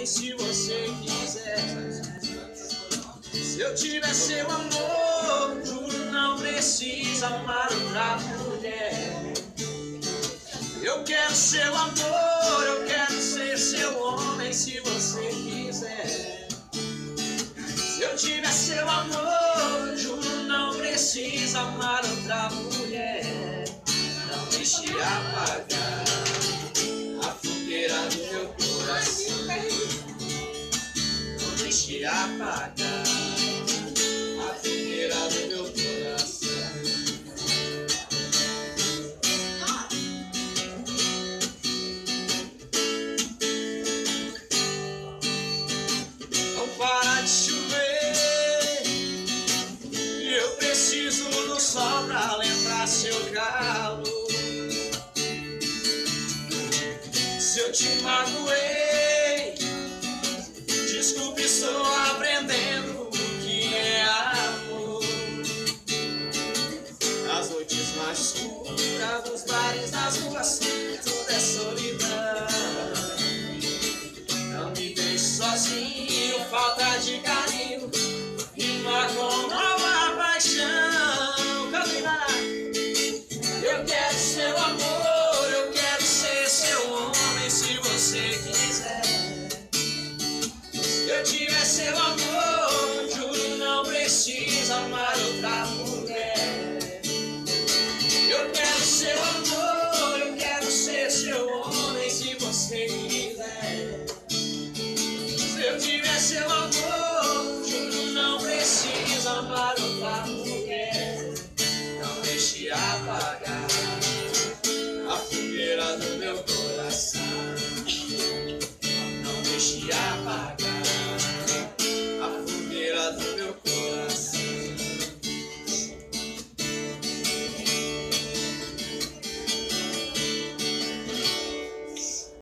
se você quiser. Se eu tiver seu amor, juro, não precisa amar outra mulher. Eu quero seu amor, eu quero ser seu homem, se você quiser. Se eu tiver seu amor, juro, não precisa amar outra mulher. Não deixe apagar a fogueira do meu coração. Não deixe apagar a fogueira do meu coração. Não para de chover e eu preciso do sol pra lembrar seu calor. Se eu te magoei, desculpe, estou aprendendo o que é amor. Nas noites mais escuras, nos bares, nas ruas, tudo é solidão. Não me deixe sozinho, falta de carinho, rima com nova paixão. Camina, eu quero seu amor, eu quero ser seu homem, se você quiser. Se eu tiver seu amor, juro, não precisa amar outra mulher. Eu quero seu amor, eu quero ser seu homem, se você quiser. Se eu tiver seu amor, juro, não precisa amar outra mulher. Não deixe apagar a fogueira do meu coração. Não deixe apagar